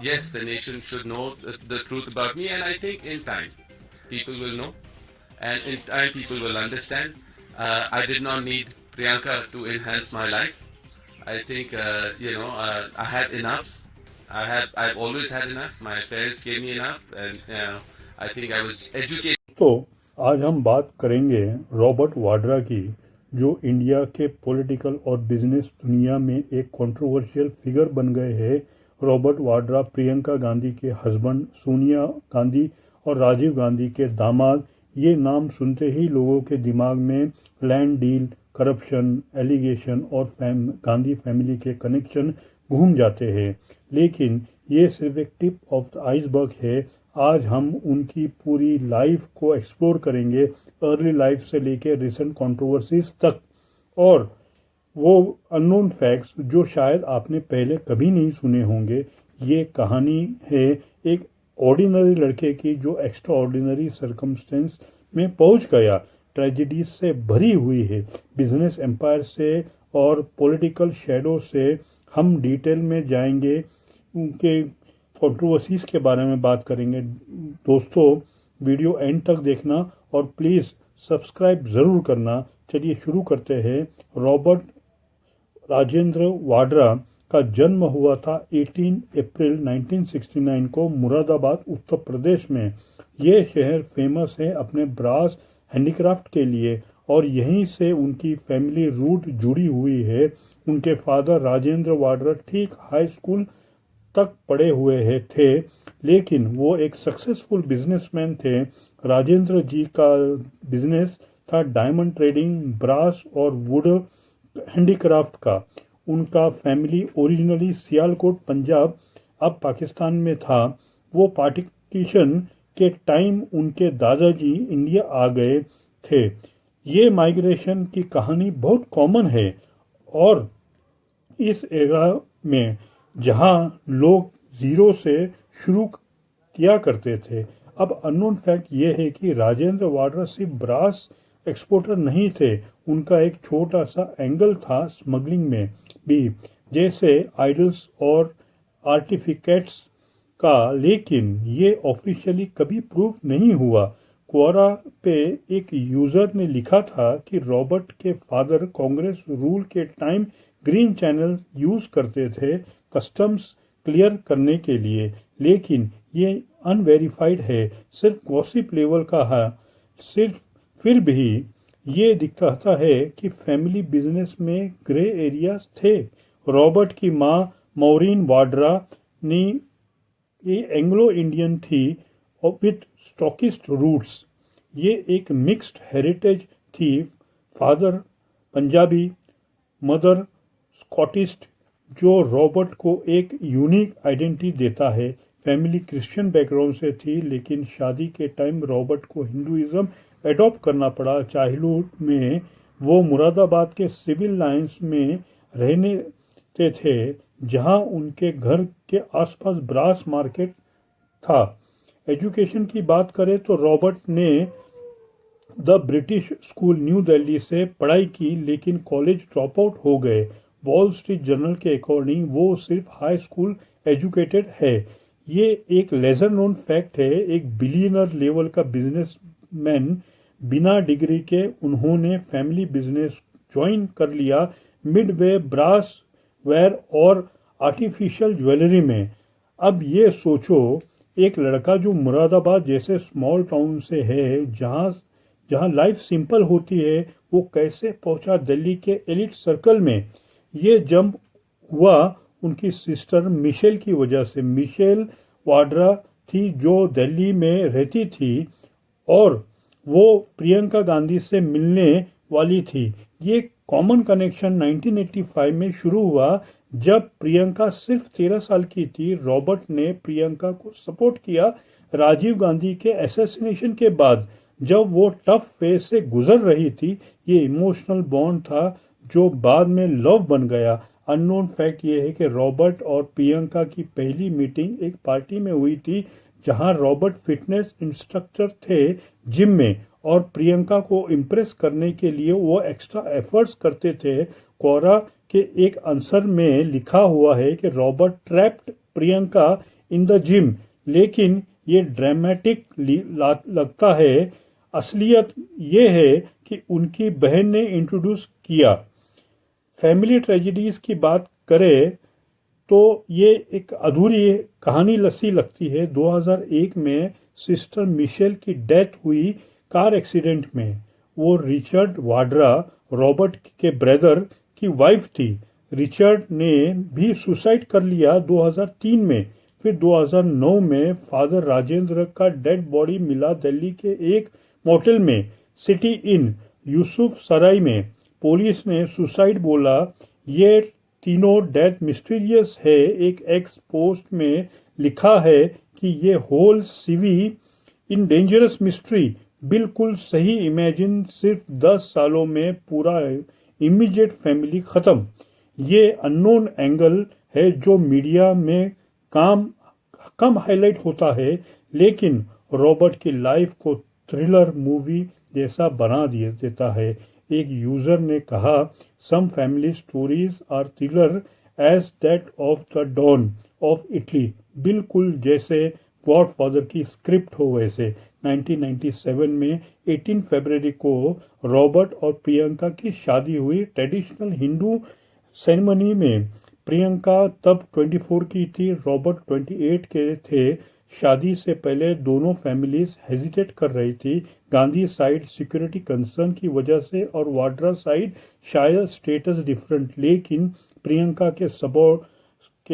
yes, the nation should know the truth about me, and I think in time people will know, and in time people will understand. I did not need Priyanka to enhance my life. I think I had enough. I've always had enough. My parents gave me enough, and I think I was educated. तो आज हम बात करेंगे Robert Vadra की, जो India के political और business दुनिया में एक कंट्रोवर्शियल फिगर बन गए हैं। रॉबर्ट वाड्रा प्रियंका गांधी के हस्बैंड, सोनिया गांधी और राजीव गांधी के दामाद। ये नाम सुनते ही लोगों के दिमाग में लैंड डील, करप्शन, एलिगेशन और गांधी फैमिली के कनेक्शन घूम जाते हैं। लेकिन ये सिर्फ एक टिप ऑफ द आइसबर्ग है। आज हम उनकी पूरी लाइफ को एक्सप्लोर करेंगे, अर्ली लाइफ से लेकर रिसेंट कंट्रोवर्सीज तक, और वो अननोन फैक्ट्स जो शायद आपने पहले कभी नहीं सुने होंगे। ये कहानी है एक ऑर्डिनरी लड़के की जो एक्स्ट्रा ऑर्डिनरी सर्कमस्टेंस में पहुंच गया, ट्रेजिडीज से भरी हुई है। बिजनेस एम्पायर से और पॉलिटिकल शेडो से हम डिटेल में जाएंगे, उनके कंट्रोवर्सीज के बारे में बात करेंगे। दोस्तों, वीडियो एंड तक देखना और प्लीज़ सब्सक्राइब ज़रूर करना। चलिए शुरू करते हैं। रॉबर्ट राजेंद्र वाड्रा का जन्म हुआ था 18 अप्रैल 1969 को मुरादाबाद, उत्तर प्रदेश में। ये शहर फेमस है अपने ब्रास हैंडीक्राफ्ट के लिए और यहीं से उनकी फैमिली रूट जुड़ी हुई है। उनके फादर राजेंद्र वाड्रा ठीक हाई स्कूल तक पढ़े हुए थे, लेकिन वो एक सक्सेसफुल बिजनेसमैन थे। राजेंद्र जी का बिजनेस था डायमंड ट्रेडिंग, ब्रास और वुड हैंडीक्राफ्ट का। उनका फैमिली ओरिजिनली सियालकोट, पंजाब, अब पाकिस्तान में था। वो पार्टीशन के टाइम उनके दादाजी इंडिया आ गए थे। ये माइग्रेशन की कहानी बहुत कॉमन है और इस एरा में जहां लोग जीरो से शुरू किया करते थे। अब अननोन फैक्ट ये है कि राजेंद्र वाड्रा सिर्फ ब्रास एक्सपोर्टर नहीं थे, उनका एक छोटा सा एंगल था स्मगलिंग में भी, जैसे आइडल्स और आर्टिफिकेट्स का, लेकिन ये ऑफिशियली कभी प्रूव नहीं हुआ। क्वोरा पे एक यूजर ने लिखा था कि रॉबर्ट के फादर कांग्रेस रूल के टाइम ग्रीन चैनल यूज करते थे कस्टम्स क्लियर करने के लिए, लेकिन ये अनवेरिफाइड है, सिर्फ गॉसिप लेवल का है। सिर्फ फिर भी ये दिखाता है कि फैमिली बिजनेस में ग्रे एरियाज थे। रॉबर्ट की माँ मौरीन वाड्रा ने ये एंग्लो इंडियन थी और विथ स्टॉकिस्ट रूट्स। ये एक मिक्स्ड हेरिटेज थी, फादर पंजाबी, मदर स्कॉटिस्ट, जो रॉबर्ट को एक यूनिक आइडेंटिटी देता है। फैमिली क्रिश्चियन बैकग्राउंड से थी, लेकिन शादी के टाइम रॉबर्ट को हिंदुइज्म एडॉप्ट करना पड़ा। चाइल्डहुड में वो मुरादाबाद के सिविल लाइंस में रहने थे, जहां उनके घर के आसपास ब्रास मार्केट था। एजुकेशन की बात करें तो रॉबर्ट ने the British school new Delhi से पढ़ाई की, लेकिन कॉलेज ड्रॉप आउट हो गए। वॉल स्ट्रीट जर्नल के अकॉर्डिंग वो सिर्फ हाई स्कूल एजुकेटेड है। ये एक लेजर नोन फैक्ट है। एक बिलियनर लेवल का बिजनेसमैन बिना डिग्री के उन्होंने फैमिली बिजनेस ज्वाइन कर लिया, मिडवे ब्रास वेयर और आर्टिफिशियल ज्वेलरी में। अब ये सोचो, एक लड़का जो मुरादाबाद जैसे स्मॉल टाउन से है, जहाँ लाइफ सिंपल होती है, वो कैसे पहुंचा दिल्ली के एलिट सर्कल में। ये जंप हुआ उनकी सिस्टर मिशेल की वजह से। मिशेल वाड्रा थी जो दिल्ली में रहती थी और वो प्रियंका गांधी से मिलने वाली थी। ये कॉमन कनेक्शन 1985 में शुरू हुआ, जब प्रियंका सिर्फ 13 साल की थी। रॉबर्ट ने प्रियंका को सपोर्ट किया राजीव गांधी के असैसिनेशन के बाद, जब वो टफ फेज से गुजर रही थी। ये इमोशनल बॉन्ड था जो बाद में लव बन गया। अननोन फैक्ट ये है कि रॉबर्ट और प्रियंका की पहली मीटिंग एक पार्टी में हुई थी, जहां रॉबर्ट फिटनेस इंस्ट्रक्टर थे जिम में, और प्रियंका को इम्प्रेस करने के लिए वो एक्स्ट्रा एफर्ट्स करते थे। कोरा के एक आंसर में लिखा हुआ है कि Robert trapped Priyanka in the gym, लेकिन ये ड्रामेटिक लगता है। असलियत ये है कि उनकी बहन ने इंट्रोड्यूस किया। फैमिली ट्रेजेडीज की बात करें तो ये एक अधूरी कहानी सी लगती है। 2001 में सिस्टर मिशेल की डेथ हुई कार एक्सीडेंट में। वो रिचर्ड वाड्रा, रॉबर्ट के ब्रदर की वाइफ थी। रिचर्ड ने भी सुसाइड कर लिया 2003 में। फिर 2009 में फादर राजेंद्र का डेड बॉडी मिला दिल्ली के एक मोटेल में, सिटी इन यूसुफ सराय में। पुलिस ने सुसाइड बोला। ये तीनों डेथ मिस्टीरियस है। एक एक्स पोस्ट में लिखा है कि ये होल सीवी इन डेंजरस मिस्ट्री। बिल्कुल सही। इमेजिन सिर्फ 10 सालों में पूरा इमीडिएट फैमिली खत्म। ये अननोन एंगल है जो मीडिया में कम हाईलाइट होता है, लेकिन रॉबर्ट की लाइफ को थ्रिलर मूवी जैसा बना देता है। एक यूजर ने कहा, some family stories are thriller as that of the don of Italy. बिल्कुल जैसे गॉडफादर की स्क्रिप्ट हो वैसे। 1997 में 18 फरवरी को रॉबर्ट और प्रियंका की शादी हुई ट्रेडिशनल हिंदू सेरेमनी में। प्रियंका तब 24 की थी, रॉबर्ट 28 के थे। शादी से पहले दोनों फैमिलीज हेजिटेट कर रही थी, गांधी साइड सिक्योरिटी कंसर्न की वजह से और वाड्रा साइड शायद स्टेटस डिफरेंट। लेकिन प्रियंका के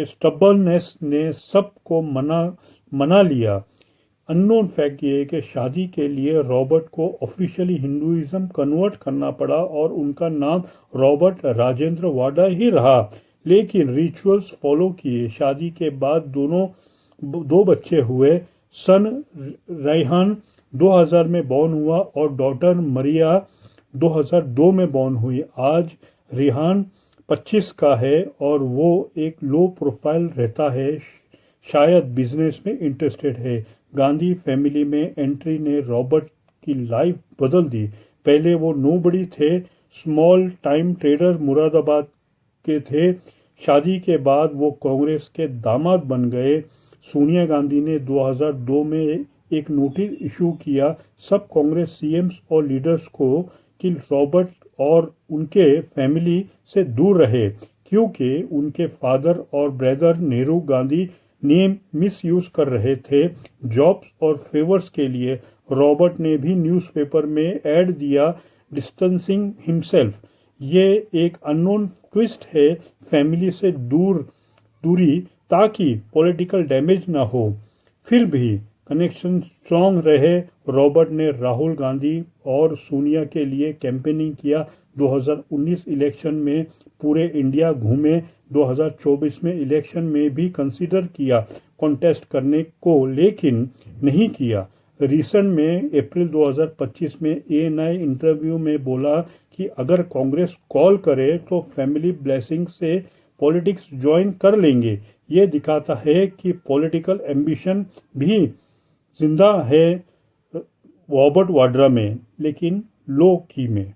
स्टबर्ननेस ने सबको मना लिया। अननोन फैक्ट ये है कि शादी के लिए रॉबर्ट को ऑफिशियली हिंदुइज्म कन्वर्ट करना पड़ा और उनका नाम रॉबर्ट राजेंद्र वाड्रा ही रहा, लेकिन रिचुअल्स फॉलो किए। शादी के बाद दो बच्चे हुए। सन रेहान 2000 में बॉर्न हुआ और डॉटर मरिया 2002 में बॉर्न हुई। आज रेहान 25 का है और वो एक लो प्रोफाइल रहता है, शायद बिजनेस में इंटरेस्टेड है। गांधी फैमिली में एंट्री ने रॉबर्ट की लाइफ बदल दी। पहले वो नोबडी थे, स्मॉल टाइम ट्रेडर मुरादाबाद के थे। शादी के बाद वो कांग्रेस के दामाद बन गए। सोनिया गांधी ने 2002 में एक नोटिस इशू किया सब कांग्रेस सीएम्स और लीडर्स को कि रॉबर्ट और उनके फैमिली से दूर रहे, क्योंकि उनके फादर और brother Nehru Gandhi name miss use कर रहे थे जॉब्स और फेवर्स के लिए। रॉबर्ट ने भी न्यूज़पेपर में ऐड दिया डिस्टेंसिंग हिमसेल्फ। ये एक अननोन ट्विस्ट है, फैमिली से दूरी ताकि पॉलिटिकल डैमेज ना हो। फिर भी कनेक्शन स्ट्रॉन्ग रहे। रॉबर्ट ने राहुल गांधी और सोनिया के लिए कैंपेनिंग किया। 2019 इलेक्शन में पूरे इंडिया घूमे। 2024 में इलेक्शन में भी कंसीडर किया कॉन्टेस्ट करने को, लेकिन नहीं किया। रिसेंट में अप्रैल 2025 में ANI इंटरव्यू में बोला कि अगर कांग्रेस कॉल करे तो फैमिली ब्लेसिंग से पॉलिटिक्स ज्वाइन कर लेंगे। ये दिखाता है कि पॉलिटिकल एम्बिशन भी जिंदा है रॉबर्ट वाड्रा में, लेकिन लो की में।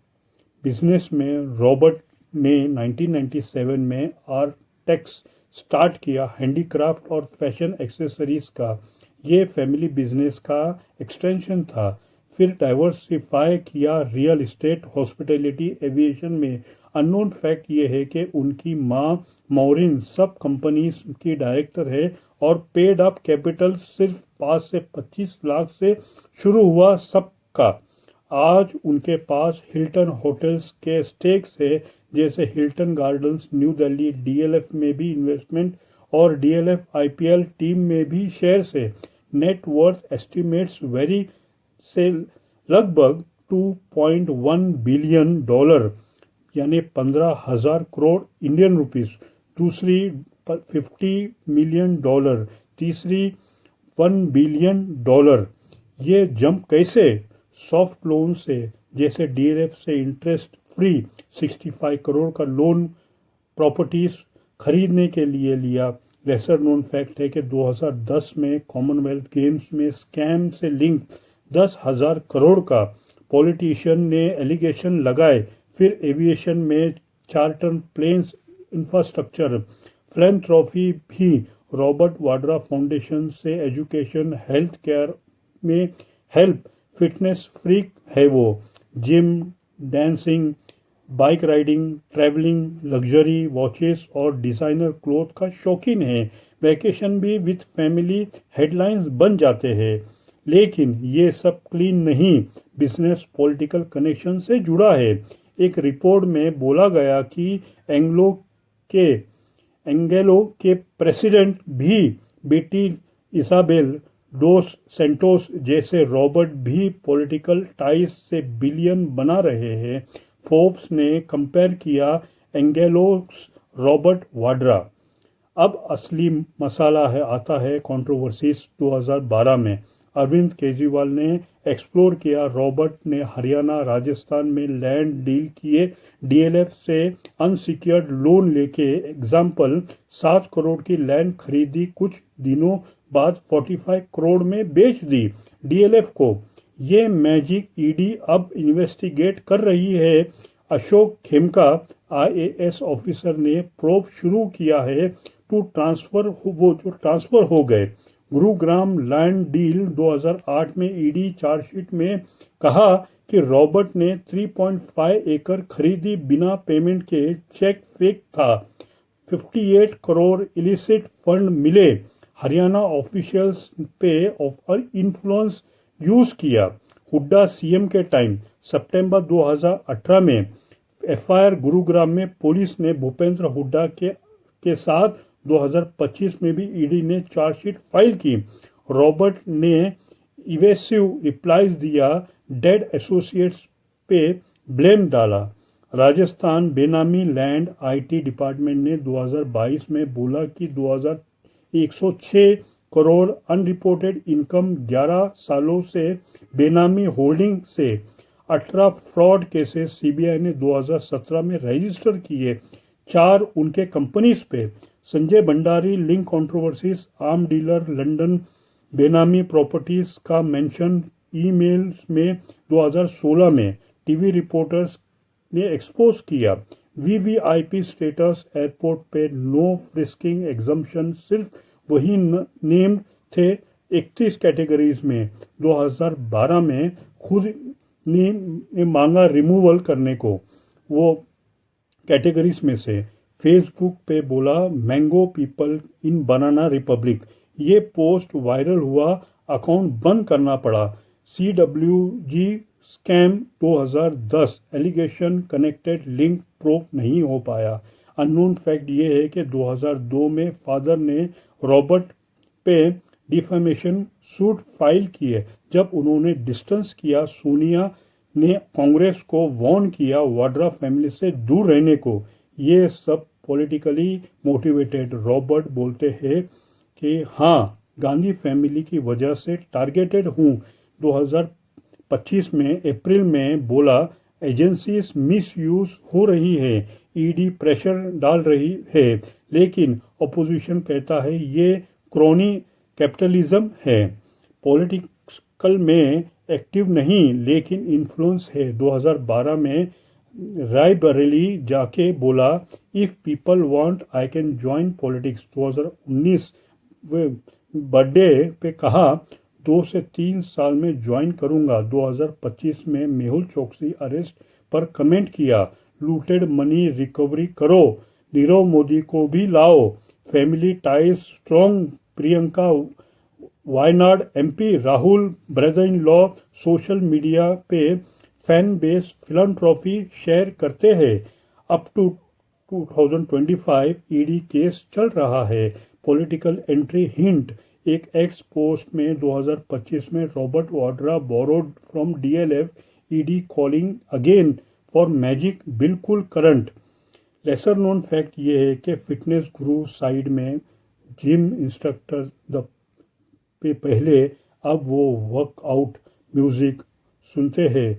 बिजनेस में रॉबर्ट ने 1997 में आर्टेक्स स्टार्ट किया, हैंडीक्राफ्ट और फैशन एक्सेसरीज का। ये फैमिली बिजनेस का एक्सटेंशन था। फिर डाइवर्सिफाई किया रियल इस्टेट, हॉस्पिटैलिटी, एविएशन में। अननोन फैक्ट ये है कि उनकी मां मॉरिन सब कंपनीज की डायरेक्टर है और पेड अप कैपिटल सिर्फ 5 से 25 लाख से शुरू हुआ सबका। आज उनके पास हिल्टन होटल्स के स्टेक्स है, जैसे Hilton gardens new Delhi. DLF में भी इन्वेस्टमेंट और DLF IPL टीम में भी शेयर्स है। नेट वर्थ एस्टिमेट्स वेरी से लगभग $2.1 बिलियन यानी 15,000 करोड़ इंडियन रुपीस। दूसरी $50 मिलियन, तीसरी $1 बिलियन। ये जंप कैसे? सॉफ्ट लोन से, जैसे DLF से इंटरेस्ट फ्री 65 करोड़ का लोन प्रॉपर्टीज खरीदने के लिए लिया। लेसर नोन फैक्ट है कि 2010 में कॉमनवेल्थ गेम्स में स्कैम से लिंक 10,000 करोड़ का पॉलिटिशियन ने एलिगेशन लगाए। फिर एविएशन में चार्टर प्लेन्स इंफ्रास्ट्रक्चर फिलैंथ्रोपी भी रॉबर्ट वाड्रा फाउंडेशन से एजुकेशन, हेल्थ केयर में हेल्प, फिटनेस फ्रीक है वो। Gym, dancing, bike riding, travelling, luxury watches और डिज़ाइनर क्लोथ का शौकीन है। वैकेशन भी विथ फैमिली हेडलाइंस बन जाते हैं। लेकिन ये सब क्लीन नहीं, बिजनेस पॉलिटिकल कनेक्शन से जुड़ा है। एक रिपोर्ट में बोला गया कि के एंगेलो के प्रेसिडेंट भी बेटी इसाबेल डोस सेंटोस जैसे रॉबर्ट भी पॉलिटिकल टाइज से बिलियन बना रहे हैं। फोर्ब्स ने कंपेयर किया एंगेलोस रॉबर्ट वाड्रा। अब असली मसाला आता है कंट्रोवर्सीज 2012 में। अरविंद केजरीवाल ने एक्सप्लोर किया रॉबर्ट ने हरियाणा, राजस्थान में लैंड डील किए, डीएलएफ से अनसिक्योर्ड लोन लेके। एग्जाम्पल, 7 करोड़ की लैंड खरीदी, कुछ दिनों बाद 45 करोड़ में बेच दी डीएलएफ को। ये मैजिक ईडी अब इन्वेस्टिगेट कर रही है। अशोक खेमका आईएएस ऑफिसर ने प्रोब शुरू किया है टू ट्रांसफर हो गए। गुरुग्राम लैंड डील 2008 में ईडी चार्जशीट में कहा कि रॉबर्ट ने 3.5 एकड़ खरीदी बिना पेमेंट के, चेक फेक था। 58 करोड़ इलिसिट फंड मिले। हरियाणा ऑफिशियल्स पे ऑफ इन्फ्लुएंस यूज किया। हुड्डा सीएम के टाइम सितंबर 2018 में एफआईआर गुरुग्राम में पुलिस ने भूपेंद्र हुड्डा के साथ 2025 में भी ईडी ने चार्जशीट फाइल की। रॉबर्ट ने इवेसिव रिप्लाईज दिया, डेड एसोसिएट्स पे ब्लेम डाला। राजस्थान बेनामी लैंड आईटी डिपार्टमेंट ने 2022 में बोला कि 106 करोड़ अनरिपोर्टेड इनकम 11 सालों से बेनामी होल्डिंग से। 18 फ्रॉड केसेस सीबीआई ने 2017 में रजिस्टर किए, 4 उनके कंपनीज पे। Sanjay Bhandari link controversies, arm dealer, London बेनामी प्रॉपर्टीज का मेंशन ईमेल्स में 2016 में। टीवी रिपोर्टर्स ने एक्सपोज किया। वीवीआईपी स्टेटस, एयरपोर्ट पे नो फ्रिस्किंग एग्जम्पशन, सिर्फ वही नेम थे 31 कैटेगरीज में। 2012 में खुद ने मांगा रिमूवल करने को वो कैटेगरीज में से। फेसबुक पे बोला mango people in banana republic. ये पोस्ट वायरल हुआ, अकाउंट बंद करना पड़ा। CWG scam 2010, allegation connected link proof नहीं हो पाया। अननोन फैक्ट ये है कि 2002 में फादर ने रॉबर्ट पे डिफेमेशन सूट फाइल किए। जब उन्होंने डिस्टेंस किया, सोनिया ने कांग्रेस को वार्न किया वाड्रा फैमिली से दूर रहने को। ये सब पॉलिटिकली मोटिवेटेड। रॉबर्ट बोलते हैं कि हाँ, गांधी फैमिली की वजह से टारगेटेड हूँ। 2025 में अप्रैल में बोला एजेंसीज मिसयूज हो रही है, ईडी प्रेशर डाल रही है। लेकिन अपोजिशन कहता है ये क्रोनी कैपिटलिज्म है, पॉलिटिकल में एक्टिव नहीं लेकिन इन्फ्लुएंस है। 2012 में रायबरेली जाके बोला if people want I can join politics. 2019 birthday पे कहा 2 से 3 साल में ज्वाइन करूंगा। 2025 में मेहुल चोकसी अरेस्ट पर कमेंट किया, लूटेड मनी रिकवरी करो, नीरव मोदी को भी लाओ, family ties strong. Priyanka Wayanad MP, Rahul brother in law social media पे फैन बेस फिलैंथ्रोपी शेयर करते हैं। अप टू 2025 ईडी केस चल रहा है। पॉलिटिकल एंट्री हिंट, एक एक्स पोस्ट में 2025 में Robert Vadra borrowed from DLF, ED calling again for magic, बिल्कुल करंट। लेसर नोन फैक्ट ये है कि फिटनेस गुरु साइड में जिम इंस्ट्रक्टर पे पहले, अब वो वर्कआउट म्यूजिक सुनते हैं।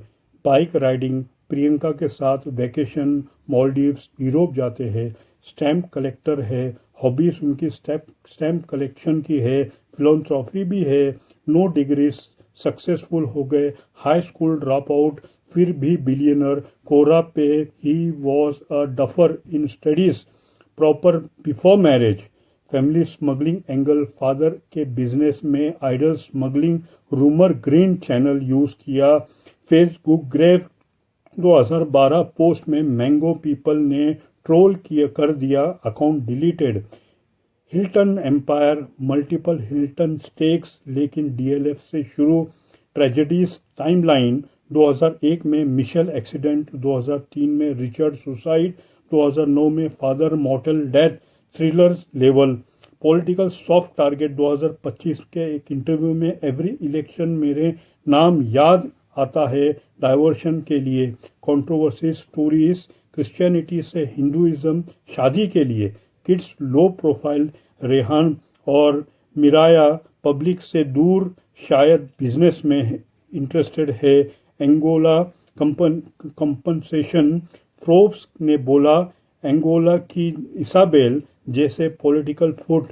बाइक राइडिंग, प्रियंका के साथ वैकेशन, मालदीव्स, यूरोप जाते हैं। स्टैम्प कलेक्टर है, हॉबीज उनकी स्टैम्प कलेक्शन की है, फिलॉन्थ्रॉफी भी है। नो डिग्रीज, सक्सेसफुल हो गए, हाई स्कूल ड्रॉप आउट, फिर भी बिलियनर। कोरा पे he was a duffer in studies, proper before marriage. Family smuggling angle, father के बिजनेस में idol smuggling rumour, green channel use किया, फेसबुक ग्रेव 2012 पोस्ट में mango people ने troll किया कर दिया, account deleted. Hilton empire, multiple Hilton stakes लेकिन DLF से शुरू, ट्रेजेडीज टाइमलाइन 2001 में मिशेल एक्सीडेंट, 2003 में रिचर्ड सुसाइड, 2009 में father मॉर्टल death, thrillers level. Political soft target 2025 के एक इंटरव्यू में एवरी इलेक्शन मेरे नाम याद आता है डाइवर्शन के लिए, कंट्रोवर्सी स्टोरीज, क्रिश्चियनिटी से हिंदुइज्म, शादी के लिए, किड्स लो प्रोफाइल, रेहान और मिराया पब्लिक से दूर, शायद बिजनेस में इंटरेस्टेड है, एंगोला कंपनसेशन, फोर्ब्स ने बोला एंगोला की इसाबेल जैसे political foot,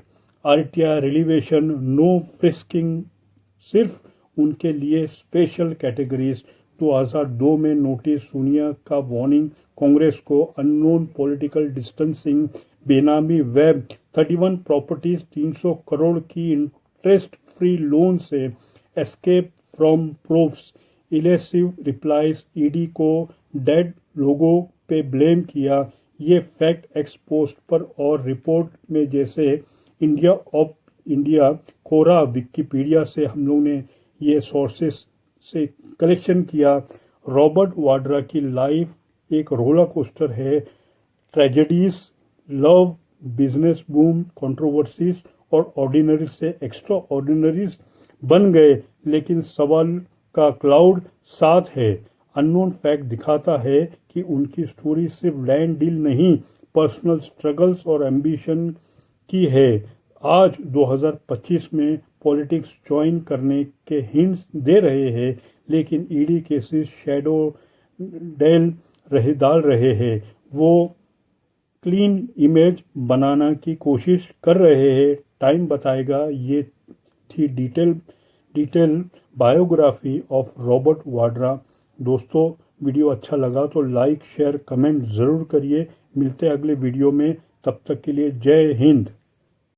RTI revelation, no frisking, सिर्फ उनके लिए स्पेशल कैटेगरीज। 2002 में नोटिस सोनिया का वार्निंग कांग्रेस को, अननोन पॉलिटिकल डिस्टेंसिंग, बेनामी वेब, 31 प्रॉपर्टीज, 300 करोड़ की इंटरेस्ट फ्री लोन से escape from proofs, elusive replies, ED को डेड लोगों पे ब्लेम किया, ये फैक्ट एक्सपोस्ट पर और रिपोर्ट में जैसे इंडिया कोरा विकिपीडिया से हम लोग ने ये सोर्सेस से कलेक्शन किया। रॉबर्ट वाड्रा की लाइफ एक रोलर कोस्टर है, tragedies, love, business boom, controversies और ऑर्डिनरी से एक्स्ट्रा ऑर्डिनरीज बन गए, लेकिन सवाल का क्लाउड साथ है। अननोन फैक्ट दिखाता है कि उनकी स्टोरी सिर्फ लैंड डील नहीं, पर्सनल स्ट्रगल्स और एम्बिशन की है। आज 2025 में पॉलिटिक्स ज्वाइन करने के हिंट्स दे रहे हैं, लेकिन ईडी केसेस शैडो डाल रहे हैं। वो क्लीन इमेज बनाना की कोशिश कर रहे हैं। टाइम बताएगा। ये थी detail biography of Robert Vadra. दोस्तों, वीडियो अच्छा लगा तो लाइक शेयर कमेंट ज़रूर करिए। मिलते हैं अगले वीडियो में, तब तक के लिए जय हिंद।